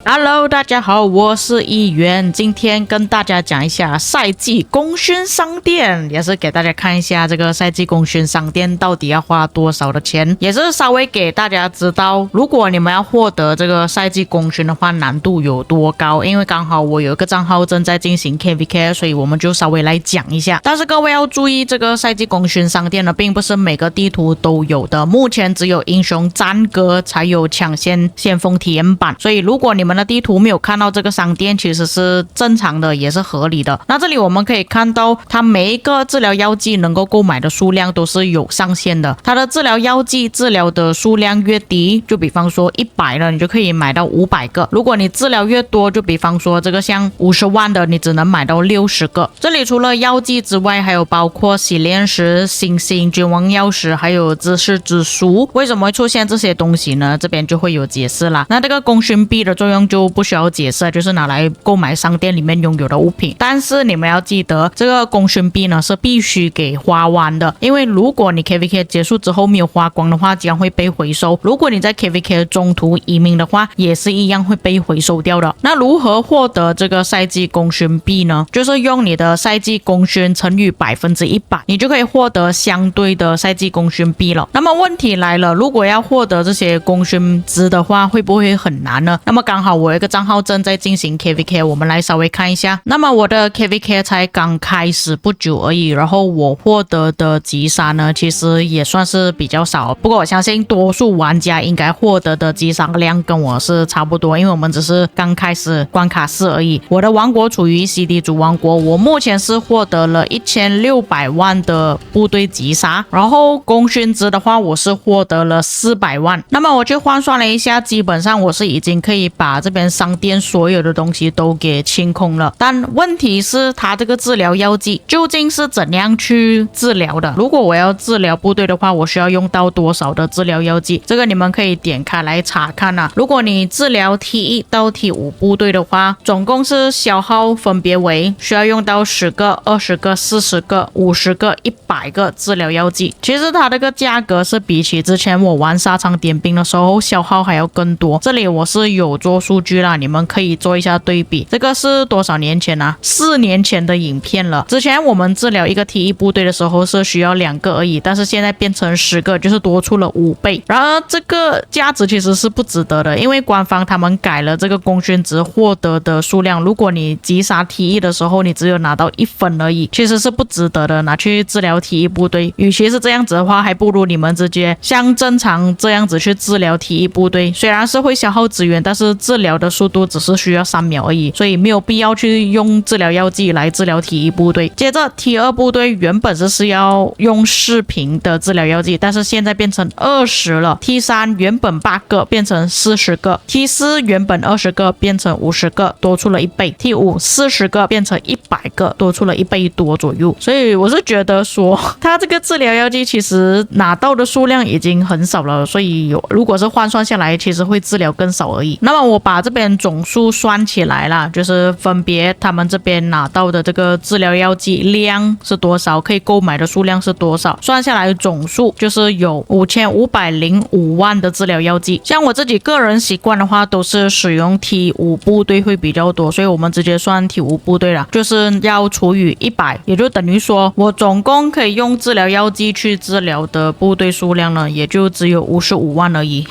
Hello， 大家好，我是议员，今天跟大家讲一下赛季功勋商店，也是给大家看一下这个赛季功勋商店到底要花多少的钱，也是稍微给大家知道，如果你们要获得这个赛季功勋的话，难度有多高。因为刚好我有一个账号正在进行 KVK， 所以我们就稍微来讲一下。但是各位要注意，这个赛季功勋商店呢，并不是每个地图都有的，目前只有英雄战歌才有抢先锋体验版，所以如果你们的地图没有看到这个商店，其实是正常的，也是合理的。那这里我们可以看到，它每一个治疗药剂能够购买的数量都是有上限的。它的治疗药剂治疗的数量越低，就比方说100了，你就可以买到500个。如果你治疗越多，就比方说这个像50万的，你只能买到60个。这里除了药剂之外，还有包括洗炼石、星星、君王钥匙，还有知识之书。为什么会出现这些东西呢？这边就会有解释啦。那这个功勋币的作用就不需要解释，就是拿来购买商店里面拥有的物品。但是你们要记得，这个功勋币呢是必须给花完的，因为如果你 KVK 结束之后没有花光的话，将会被回收。如果你在 KVK 中途移民的话，也是一样会被回收掉的。那如何获得这个赛季功勋币呢？就是用你的赛季功勋乘以100%，你就可以获得相对的赛季功勋币了。那么问题来了，如果要获得这些功勋值的话，会不会很难呢？那么刚好我有一个账号正在进行 KVK， 我们来稍微看一下。那么我的 KVK 才刚开始不久而已，然后我获得的击杀呢，其实也算是比较少。不过我相信多数玩家应该获得的击杀量跟我是差不多，因为我们只是刚开始关卡4而已。我的王国处于 CD 主王国，我目前是获得了1600万的部队击杀，然后功勋值的话，我是获得了400万。那么我去换算了一下，基本上我是已经可以把这边商店所有的东西都给清空了。但问题是，它这个治疗药剂究竟是怎样去治疗的？如果我要治疗部队的话，我需要用到多少的治疗药剂？这个你们可以点开来查看啊。如果你治疗 T1 到 T5 部队的话，总共是消耗分别为需要用到10个、20个、40个、50个、100个治疗药剂。其实它这个价格是比起之前我玩沙场点兵的时候消耗还要更多。这里我是有做数据啦，你们可以做一下对比。这个是多少年前啊？4年前的影片了。之前我们治疗一个 T1 部队的时候是需要2个而已，但是现在变成10个，就是多出了5倍。然而这个价值其实是不值得的，因为官方他们改了这个功勋值获得的数量。如果你击杀 T1 的时候，你只有拿到1分而已，其实是不值得的，拿去治疗 T1 部队。与其是这样子的话，还不如你们直接像正常这样子去治疗 T1 部队。虽然是会消耗资源，但是治疗的速度只是需要3秒而已，所以没有必要去用治疗药剂来治疗 T1 部队。接着 T2 部队原本是要用视频的治疗药剂，但是现在变成20了。T3 原本8个变成40个， T4 原本20个变成50个，多出了1倍。T5 40个变成100个，多出了1倍多左右。所以我是觉得说，它这个治疗药剂其实拿到的数量已经很少了，所以如果是换算下来，其实会治疗更少而已。那么我把这边总数算起来了，就是分别他们这边拿到的这个治疗药剂量是多少，可以购买的数量是多少，算下来总数就是有5505万的治疗药剂。像我自己个人习惯的话，都是使用 T5 部队会比较多，所以我们直接算 T5 部队啦，就是要除以100，也就等于说我总共可以用治疗药剂去治疗的部队数量呢，也就只有55万而已。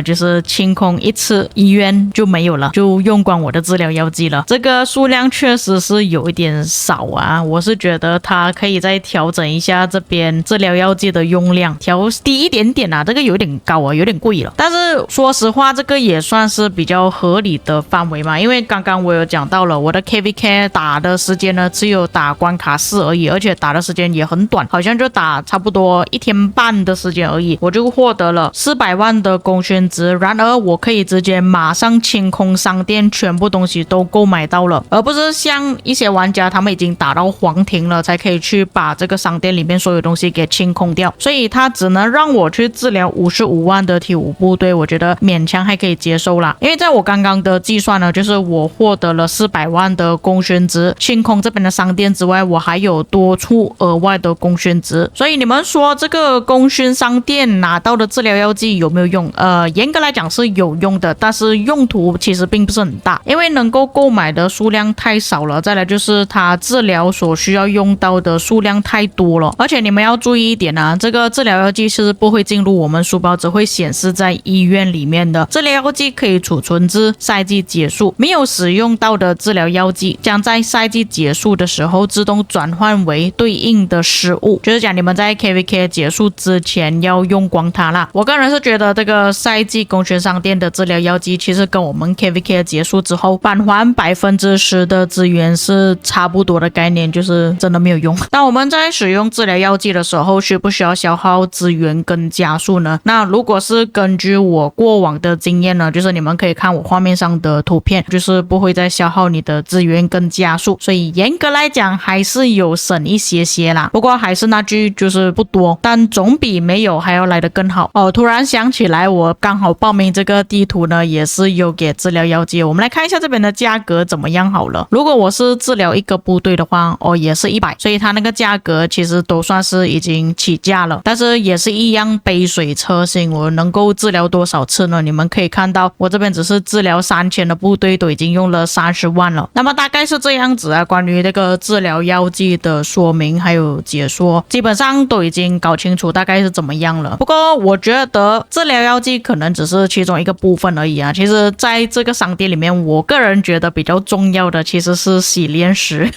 就是清空一次医院就没有了，就用光我的治疗药剂了。这个数量确实是有一点少啊，我是觉得它可以再调整一下这边治疗药剂的用量，调低一点点啊，这个有点高啊，有点贵了。但是说实话，这个也算是比较合理的范围嘛，因为刚刚我有讲到了，我的 KVK 打的时间呢只有打关卡4而已，而且打的时间也很短，好像就打差不多1天半的时间而已，我就获得了400万的功勋值。然而我可以直接马马上清空商店，全部东西都购买到了，而不是像一些玩家他们已经打到黄庭了才可以去把这个商店里面所有东西给清空掉，所以他只能让我去治疗55万的T5部队，我觉得勉强还可以接受啦。因为在我刚刚的计算呢，就是我获得了400万的功勋值，清空这边的商店之外，我还有多出额外的功勋值，所以你们说这个功勋商店拿到的治疗药剂有没有用？严格来讲是有用的，但是用途其实并不是很大，因为能够购买的数量太少了，再来就是它治疗所需要用到的数量太多了，而且你们要注意一点啊，这个治疗药剂是不会进入我们书包，只会显示在医院里面的。治疗药剂可以储存至赛季结束，没有使用到的治疗药剂将在赛季结束的时候自动转换为对应的失物，就是讲你们在 KVK 结束之前要用光它啦。我个人是觉得这个赛季功勋商店的治疗药剂其实跟我们 KVK 结束之后返还10%的资源是差不多的概念，就是真的没有用。那我们在使用治疗药剂的时候需不需要消耗资源跟加速呢？那如果是根据我过往的经验呢，就是你们可以看我画面上的图片，就是不会再消耗你的资源跟加速，所以严格来讲还是有省一些啦。不过还是那句，就是不多，但总比没有还要来得更好。突然想起来，我刚好报名这个地图呢，也是有给治疗药剂。我们来看一下这边的价格怎么样好了。如果我是治疗一个部队的话，也是100，所以它那个价格其实都算是已经起价了，但是也是一样杯水车薪。我能够治疗多少次呢？你们可以看到我这边只是治疗3000的部队都已经用了30万了。那么大概是这样子啊，关于这个治疗药剂的说明还有解说基本上都已经搞清楚大概是怎么样了。不过我觉得治疗药剂可能只是其中一个部分而已啊，其实在这个商店里面我个人觉得比较重要的其实是洗炼石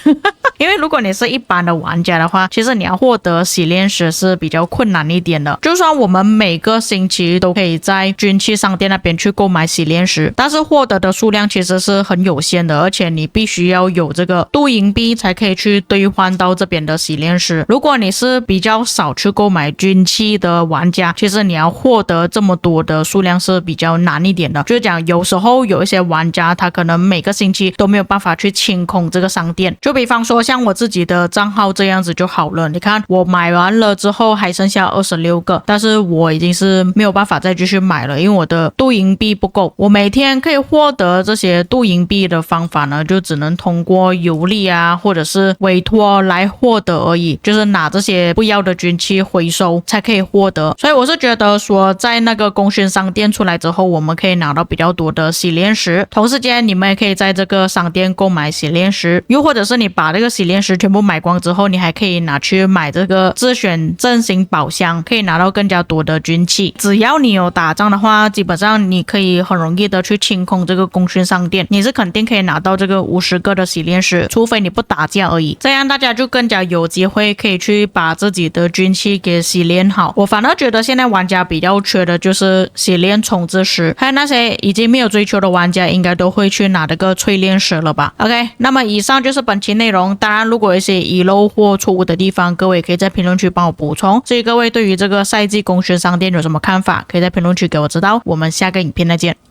因为如果你是一般的玩家的话，其实你要获得洗炼石是比较困难一点的。就算我们每个星期都可以在军器商店那边去购买洗炼石，但是获得的数量其实是很有限的，而且你必须要有这个镀银币才可以去兑换到这边的洗炼石。如果你是比较少去购买军器的玩家，其实你要获得这么多的数量是比较难一点的。就是讲有时候有一些玩家他可能每个星期都没有办法去清空这个商店，就比方说像我自己的账号这样子就好了，你看我买完了之后还剩下26个，但是我已经是没有办法再继续买了，因为我的镀银币不够。我每天可以获得这些镀银币的方法呢，就只能通过游历啊或者是委托来获得而已，就是拿这些不要的军器回收才可以获得。所以我是觉得说在那个功勋商店出来之后，我们可以拿到比较多的洗炼石，同时间你们也可以在这个商店购买洗炼石，又或者是你把这个洗炼石全部买光之后，你还可以拿去买这个自选阵型宝箱，可以拿到更加多的军器。只要你有打仗的话，基本上你可以很容易的去清空这个功勋商店，你是肯定可以拿到这个50个的洗炼石，除非你不打架而已。这样大家就更加有机会可以去把自己的军器给洗炼好。我反而觉得现在玩家比较缺的就是洗炼重置石，还有那些已经没有追求的玩家应该都会去拿这个淬炼石了吧。 OK， 那么以上就是本期内容。当然如果有一些遗漏或错误的地方，各位可以在评论区帮我补充。至于各位对于这个赛季功勋商店有什么看法，可以在评论区给我知道。我们下个影片再见。